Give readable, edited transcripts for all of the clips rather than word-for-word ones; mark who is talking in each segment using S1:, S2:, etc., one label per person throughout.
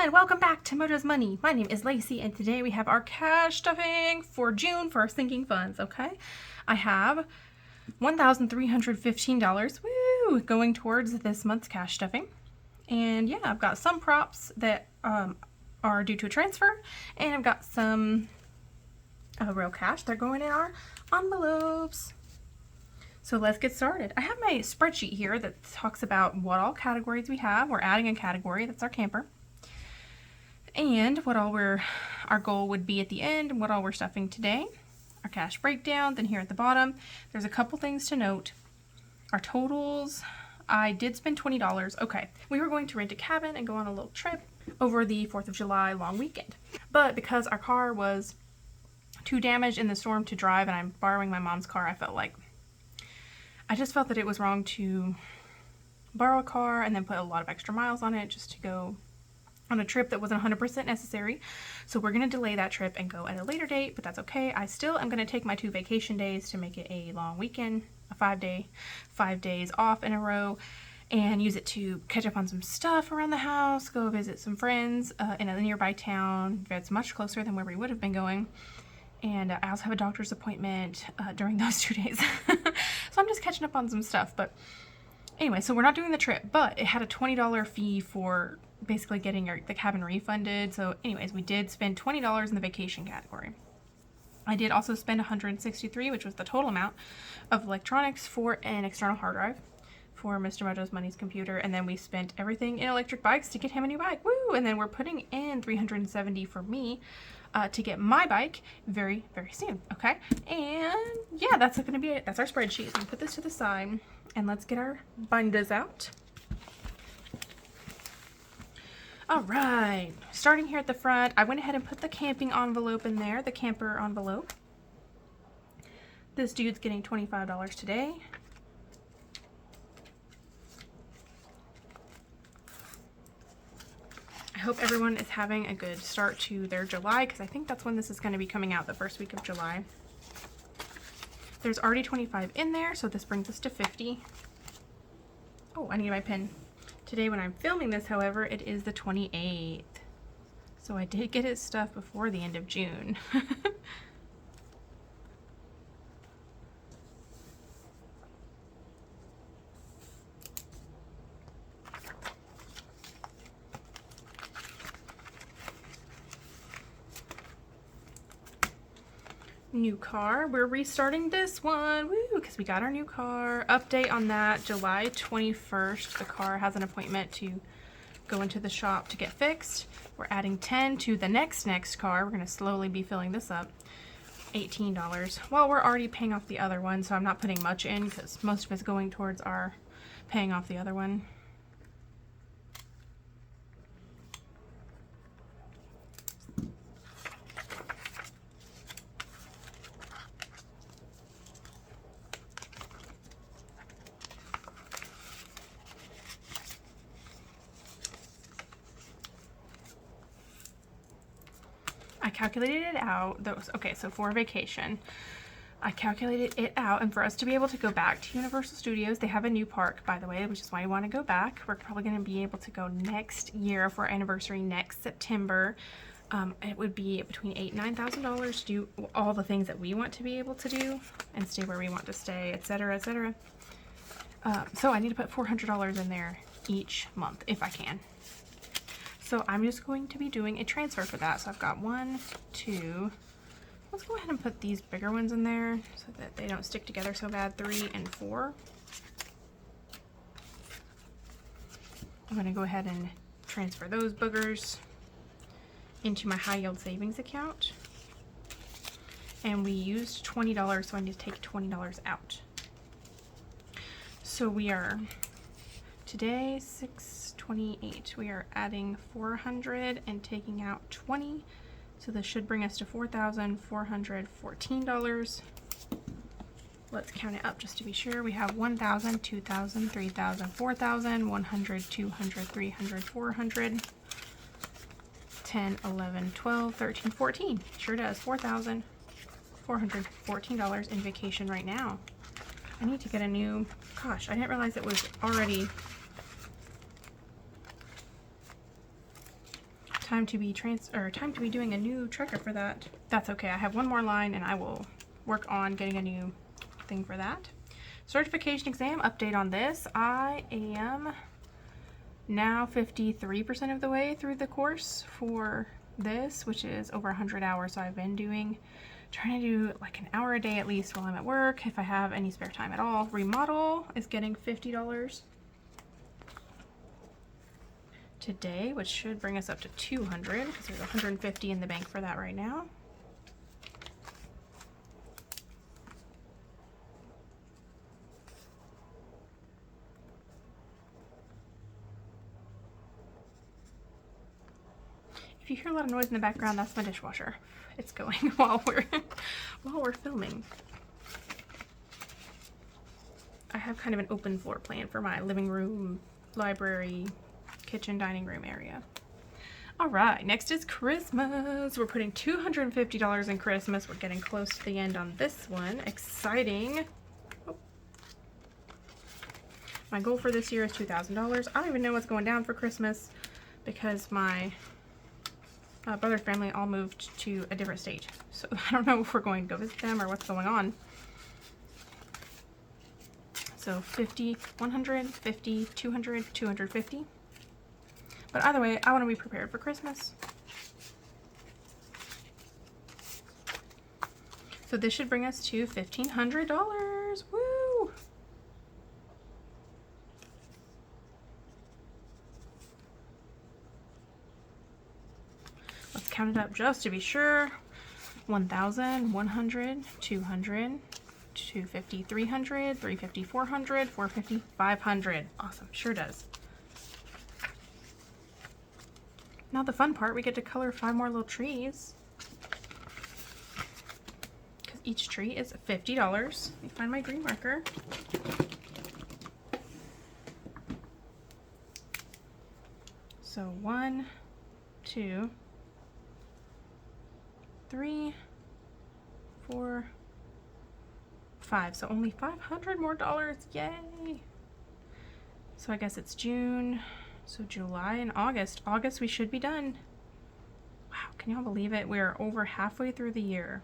S1: and welcome back to Mojo's Money. My name is Lacey, and today we have our cash stuffing for June for our sinking funds, okay? I have $1,315, woo, going towards this month's cash stuffing. And yeah, I've got some props that are due to a transfer, and I've got some real cash. They're going in our envelopes. So let's get started. I have my spreadsheet here that talks about what all categories we have. We're adding a category, that's our camper. And what all our goal would be at the end, and what all we're stuffing today. Our cash breakdown. Then here at the bottom, there's a couple things to note. Our totals. I did spend $20. Okay, we were going to rent a cabin and go on a little trip over the 4th of July long weekend. But because our car was too damaged in the storm to drive, and I'm borrowing my mom's car, I just felt that it was wrong to borrow a car and then put a lot of extra miles on it just to go on a trip that wasn't 100% necessary. So we're going to delay that trip and go at a later date, but that's okay. I still am going to take my 2 vacation days to make it a long weekend, a 5 days off in a row, and use it to catch up on some stuff around the house, go visit some friends in a nearby town that's much closer than where we would have been going. And I also have a doctor's appointment during those 2 days. So I'm just catching up on some stuff. But anyway, so we're not doing the trip, but it had a $20 fee for basically getting the cabin refunded. So anyways, we did spend $20 in the vacation category. I did also spend $163, which was the total amount of electronics for an external hard drive for Mr. Mojo's Money's computer. And then we spent everything in electric bikes to get him a new bike. Woo! And then we're putting in $370 for me to get my bike very, very soon. Okay. And yeah, that's going to be it. That's our spreadsheet. So put this to the side and let's get our binders out. All right, starting here at the front, I went ahead and put the camping envelope in there, the camper envelope. This dude's getting $25 today. I hope everyone is having a good start to their July, because I think that's when this is going to be coming out, the first week of July. There's already 25 in there, so this brings us to 50. Oh, I need my pen. Today when I'm filming this, however, it is the 28th. So I did get his stuff before the end of June. New car. We're restarting this one. Woo! Because we got our new car. Update on that. July 21st. The car has an appointment to go into the shop to get fixed. We're adding 10 to the next car. We're going to slowly be filling this up. $18. Well, we're already paying off the other one, so I'm not putting much in because most of it's going towards our paying off the other one. I calculated it out. Okay, so for vacation, I calculated it out, and for us to be able to go back to Universal Studios, they have a new park, by the way, which is why I want to go back. We're probably going to be able to go next year for our anniversary next September. It would be between $8,000 and $9,000 to do all the things that we want to be able to do and stay where we want to stay, etc., etc. So I need to put $400 in there each month if I can. So I'm just going to be doing a transfer for that. So I've got 1, 2, let's go ahead and put these bigger ones in there so that they don't stick together so bad, 3 and 4. I'm going to go ahead and transfer those boogers into my high yield savings account. And we used $20, so I need to take $20 out. So we are, today, 6/28, we are adding 400 and taking out 20. So this should bring us to $4,414. Let's count it up just to be sure. We have 1,000, 2,000, 3,000, 4,000, 100, 200, 300, 400, 10, 11, 12, 13, 14. Sure does. $4,414 in vacation right now. I need to get a new, gosh, I didn't realize it was already Time to be doing a new tracker for that. That's okay. I have one more line and I will work on getting a new thing for that. Certification exam update on this. I am now 53% of the way through the course for this, which is over 100 hours. So I've been trying to do like an hour a day at least while I'm at work, if I have any spare time at all. Remodel is getting $50 today, which should bring us up to 200 because there's 150 in the bank for that right now. If you hear a lot of noise in the background, that's my dishwasher. It's going while we're filming. I have kind of an open floor plan for my living room, library, kitchen, dining room area. All right, next is Christmas. We're putting $250 in Christmas. We're getting close to the end on this one. Exciting. Oh. My goal for this year is $2,000. I don't even know what's going down for Christmas because my brother's family all moved to a different state. So I don't know if we're going to go visit them or what's going on. So 50, 100, 50, 200, 250. But either way, I want to be prepared for Christmas. So this should bring us to $1,500. Woo! Let's count it up just to be sure. 1,000, 100, 200, 250, 300, 350, 400, 450, 500. Awesome, sure does. Now the fun part, we get to color 5 more little trees. Because each tree is $50. Let me find my green marker. So 1, 2, 3, 4, 5. So only $500 more. Yay! So I guess it's June. So July and August. August we should be done. Wow, can y'all believe it? We're over halfway through the year.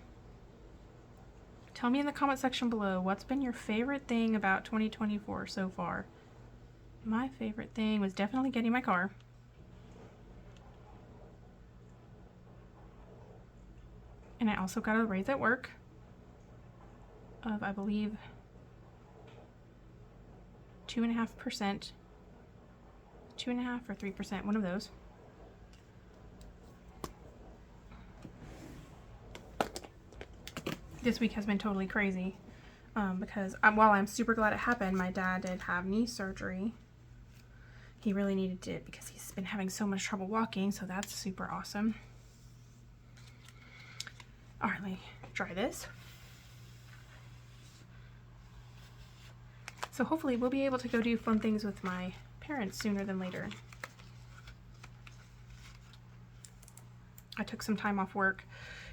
S1: Tell me in the comment section below, what's been your favorite thing about 2024 so far? My favorite thing was definitely getting my car. And I also got a raise at work of, I believe, 2.5%. 2.5% or 3%, one of those. This week has been totally crazy because while I'm super glad it happened, my dad did have knee surgery. He really needed it because he's been having so much trouble walking, so that's super awesome. All right, let me try this. So hopefully we'll be able to go do fun things with my parents sooner than later. I took some time off work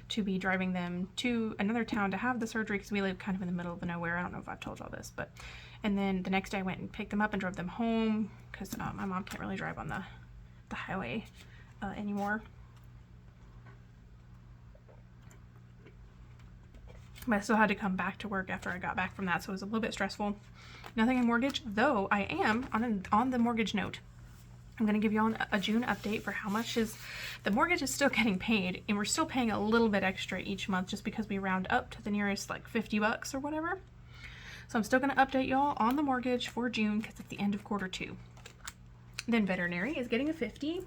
S1: to be driving them to another town to have the surgery because we live kind of in the middle of nowhere. I don't know if I've told y'all this, but and then the next day I went and picked them up and drove them home because my mom can't really drive on the highway anymore. But I still had to come back to work after I got back from that, so it was a little bit stressful. Nothing in mortgage, though I am on the mortgage note. I'm going to give you all a June update for how much the mortgage is still getting paid, and we're still paying a little bit extra each month just because we round up to the nearest like $50 or whatever. So I'm still going to update y'all on the mortgage for June because it's the end of Q2. Then veterinary is getting a 50.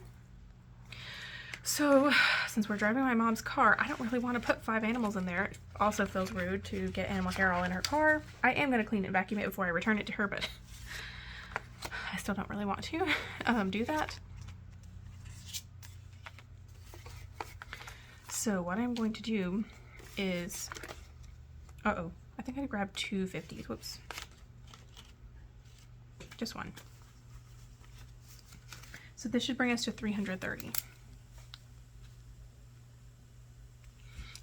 S1: So since we're driving my mom's car, I don't really want to put 5 animals in there. It also feels rude to get animal hair all in her car. I am going to clean it and vacuum it before I return it to her, but I still don't really want to do that. So what I'm going to do is, I think I grabbed 2 50s. Whoops. Just one. So this should bring us to 330.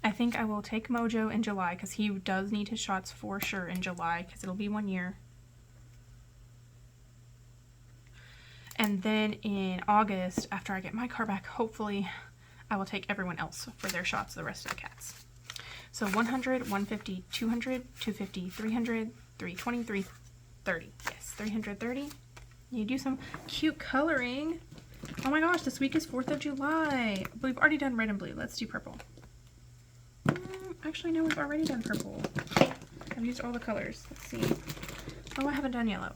S1: I think I will take Mojo in July because he does need his shots for sure in July because it'll be 1 year. And then in August, after I get my car back, hopefully I will take everyone else for their shots, the rest of the cats. So 100, 150, 200, 250, 300, 320, 330. Yes, 330. You do some cute coloring. Oh my gosh, this week is 4th of July. We've already done red and blue. Let's do purple. Actually, no, we've already done purple. I've used all the colors. Let's see. Oh, I haven't done yellow.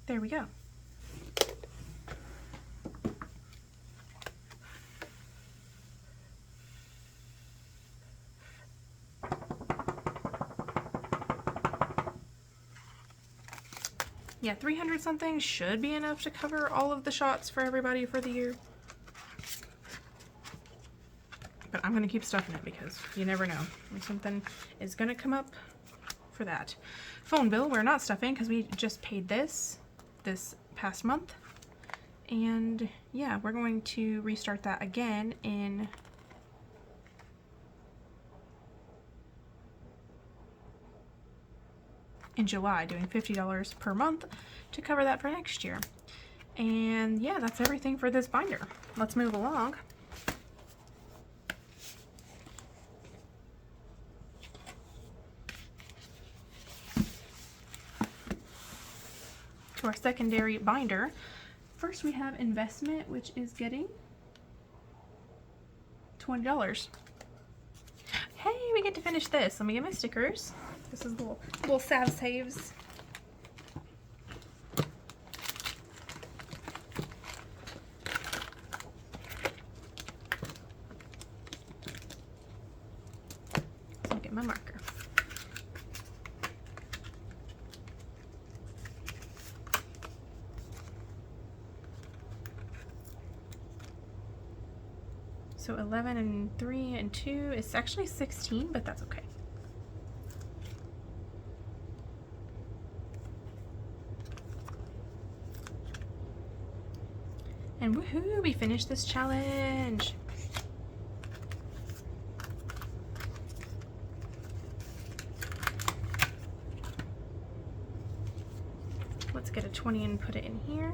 S1: There we go. Yeah, 300 something should be enough to cover all of the shots for everybody for the year. But I'm going to keep stuffing it because you never know when something is going to come up for that. Phone bill, we're not stuffing because we just paid this past month. And yeah, we're going to restart that again in July, doing $50 per month to cover that for next year. And yeah, that's everything for this binder. Let's move along. To our secondary binder. First we have investment, which is getting $20. Hey, we get to finish this. Let me get my stickers. This is little Sav Saves. So get my marker. So 11 and 3 and 2. It's actually 16, but that's okay. And woohoo, we finished this challenge. Let's get a 20 and put it in here.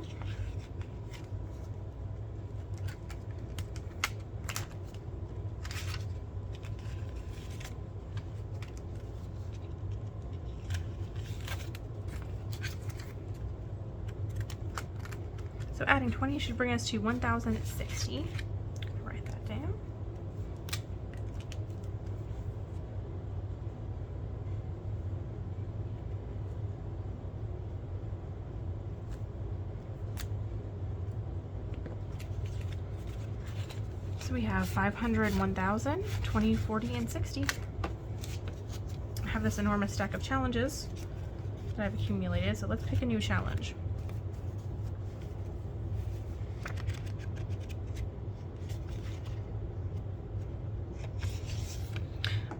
S1: So adding 20 should bring us to 1,060. Write that down. So we have 500, 1,000, 20, 40, and 60. I have this enormous stack of challenges that I've accumulated, so let's pick a new challenge.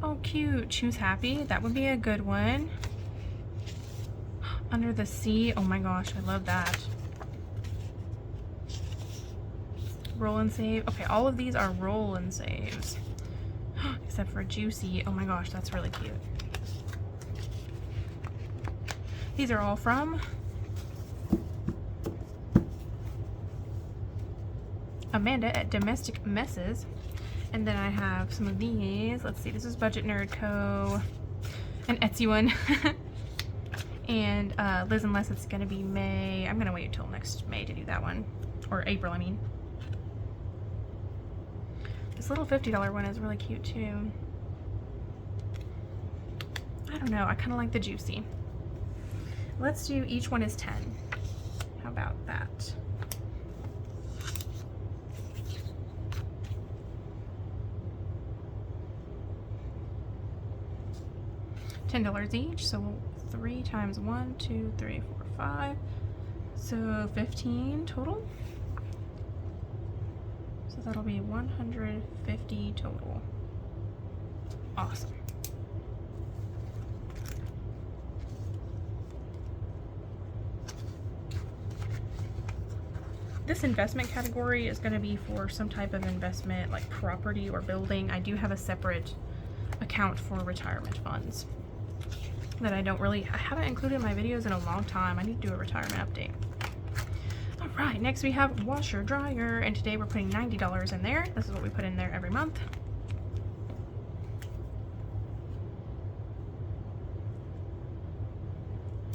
S1: Oh, cute. Choose happy. That would be a good one. Under the sea. Oh my gosh, I love that. Roll and save. Okay, all of these are roll and saves. Except for juicy. Oh my gosh, that's really cute. These are all from Amanda at Domestic Messes. And then I have some of these. Let's see, this is Budget Nerd Co. An Etsy one. And Liz, unless it's gonna be May. I'm gonna wait until next May to do that one. Or April, I mean. This little $50 one is really cute too. I don't know, I kinda like the juicy. Let's do each one is 10. How about that? $10 each, so 3 times 1, 2, 3, 4, 5. So 15 total. So that'll be 150 total. Awesome. This investment category is going to be for some type of investment like property or building. I do have a separate account for retirement funds that I haven't included in my videos in a long time. I need to do a retirement update. All right, next we have washer dryer, and today we're putting $90 in there. This is what we put in there every month.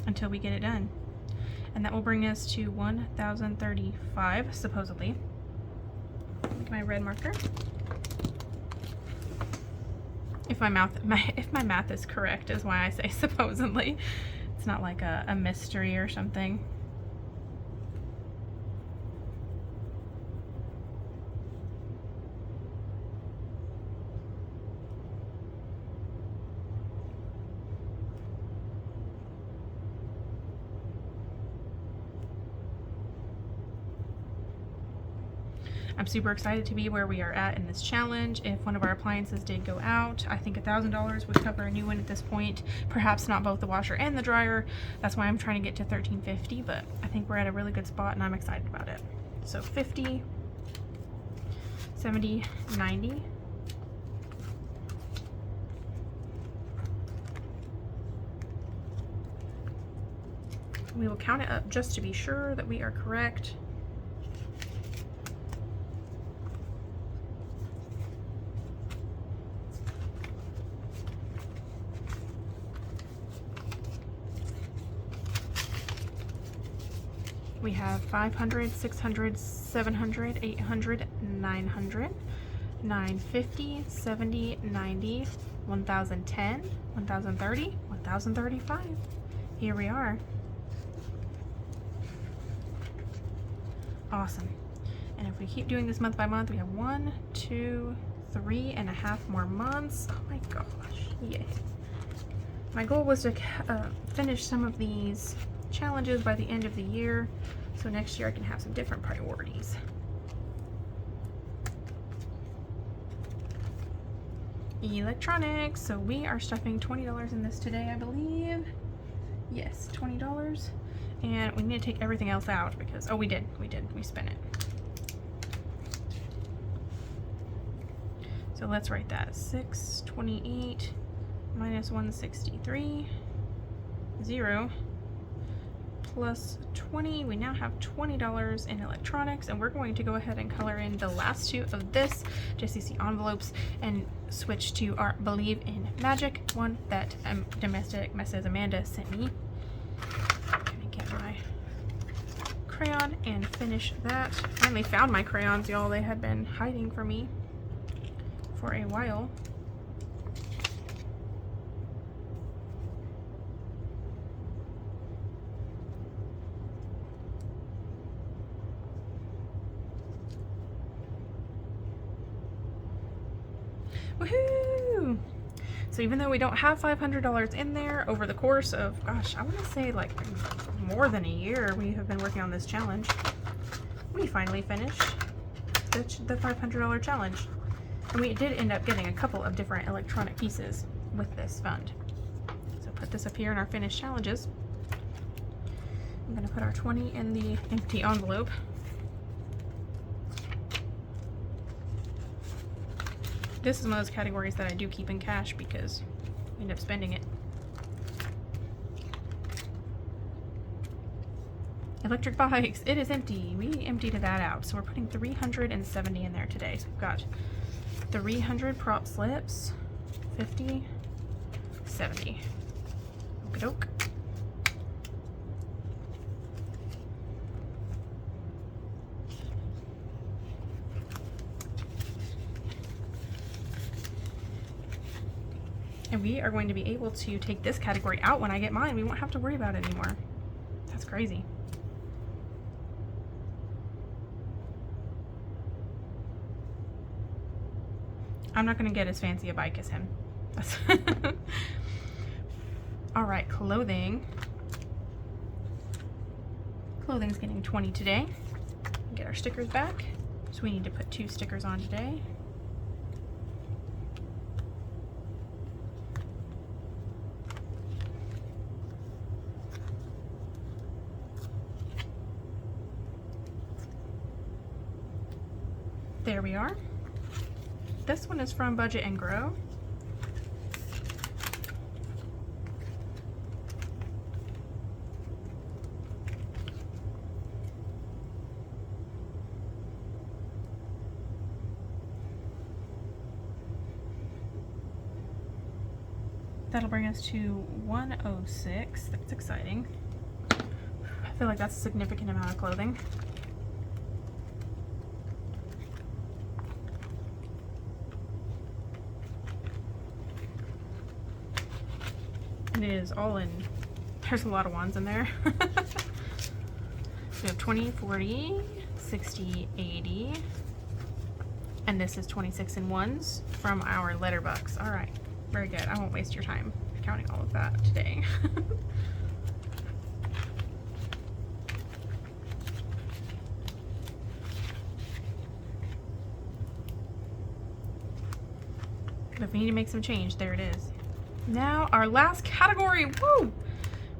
S1: Until we get it done. And that will bring us to 1,035, supposedly. Make my red marker. If my math is correct, is why I say supposedly. It's not like a mystery or something. I'm super excited to be where we are at in this challenge. If one of our appliances did go out, I think $1,000 would cover a new one at this point. Perhaps not both the washer and the dryer. That's why I'm trying to get to $1,350, but I think we're at a really good spot and I'm excited about it. So 50, 70, 90. We will count it up just to be sure that we are correct. We have 500, 600, 700, 800, 900, 950, 70, 90, 1,010, 1,030, 1,035. Here we are. Awesome. And if we keep doing this month by month, we have 1, 2, 3.5 more months. Oh my gosh, yay. My goal was to finish some of these challenges by the end of the year, so next year I can have some different priorities. Electronics. So we are stuffing $20 in this today, I believe. Yes, $20. And we need to take everything else out because, oh, we spent it. So let's write that. 628 minus 163, 0. Plus 20, we now have $20 in electronics, and we're going to go ahead and color in the last two of this JCC envelopes and switch to our Believe in Magic one that Domestic Messes Amanda sent me. I'm gonna get my crayon and finish that. Finally found my crayons, y'all. They had been hiding from me for a while. Woohoo! So even though we don't have $500 in there, over the course of, gosh, I want to say like more than a year we have been working on this challenge, we finally finished the $500 challenge. And we did end up getting a couple of different electronic pieces with this fund. So put this up here in our finished challenges. I'm going to put our 20 in the empty envelope. This is one of those categories that I do keep in cash because we end up spending it. Electric bikes, it is empty. We emptied that out. So we're putting 370 in there today. So we've got 300 prop slips, 50, 70. Okey-doke. And we are going to be able to take this category out when I get mine. We won't have to worry about it anymore. That's crazy. I'm not going to get as fancy a bike as him. All right, clothing. Clothing's getting 20 today. Get our stickers back. So we need to put 2 stickers on today. There we are. This one is from Budget and Grow. That'll bring us to 106. That's exciting. I feel like that's a significant amount of clothing. And it is all in, there's a lot of ones in there. We have 20, 40, 60, 80. And this is 26 in ones from our letterbox. All right. Very good. I won't waste your time counting all of that today. But if we need to make some change, there it is. Now our last category. Woo!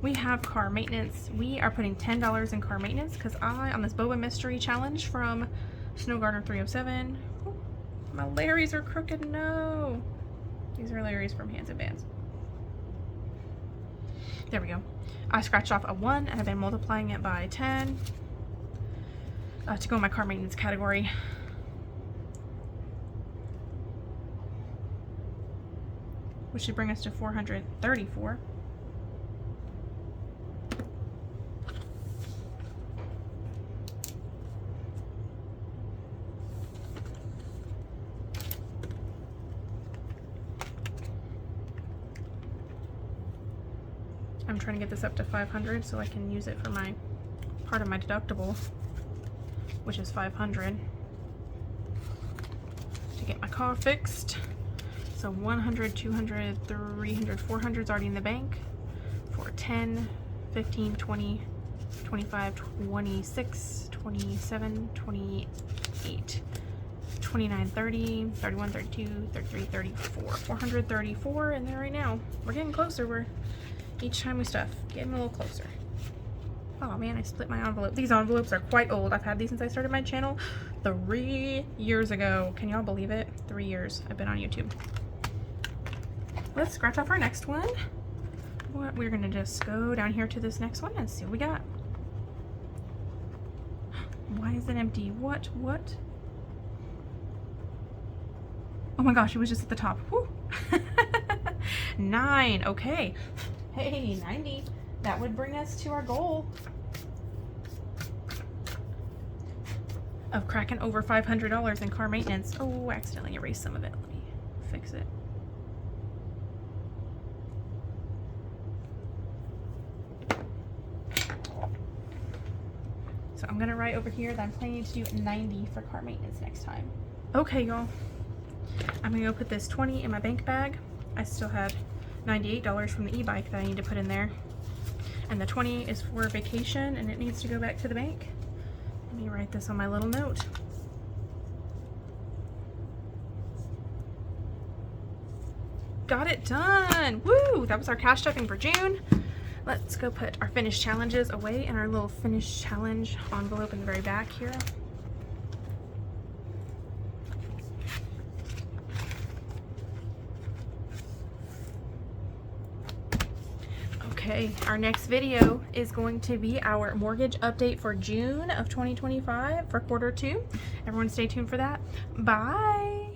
S1: We have car maintenance. We are putting $10 in car maintenance because on this Boba Mystery Challenge from Snow Gardener 307. Ooh, my Larrys are crooked. No. These are Larry's from Hands and Bands. There we go. I scratched off a 1 and I've been multiplying it by 10 to go in my car maintenance category. Which should bring us to 434. I'm trying to get this up to 500 so I can use it for my part of my deductible, which is 500 to get my car fixed. So 100, 200, 300, 400 is already in the bank for 10, 15, 20, 25, 26, 27, 28, 29, 30, 31, 32, 33, 34. 434 in there right now. We're getting closer. We're each time we stuff, getting a little closer. Oh man, I split my envelope. These envelopes are quite old. I've had these since I started my channel 3 years ago. Can y'all believe it? 3 years I've been on YouTube. Let's scratch off our next one. We're gonna just go down here to this next one and see what we got. Why is it empty? What? Oh my gosh, it was just at the top. Whew. 9, okay. Hey, 90. That would bring us to our goal of cracking over $500 in car maintenance. Oh, I accidentally erased some of it. Let me fix it. So I'm gonna write over here that I'm planning to do 90 for car maintenance next time. Okay, y'all. I'm gonna go put this 20 in my bank bag. I still have $98 from the e-bike that I need to put in there. And the 20 is for vacation and it needs to go back to the bank. Let me write this on my little note. Got it done! Woo! That was our cash stuffing for June. Let's go put our finished challenges away in our little finished challenge envelope in the very back here. Okay, our next video is going to be our mortgage update for June of 2025 for quarter 2. Everyone stay tuned for that. Bye!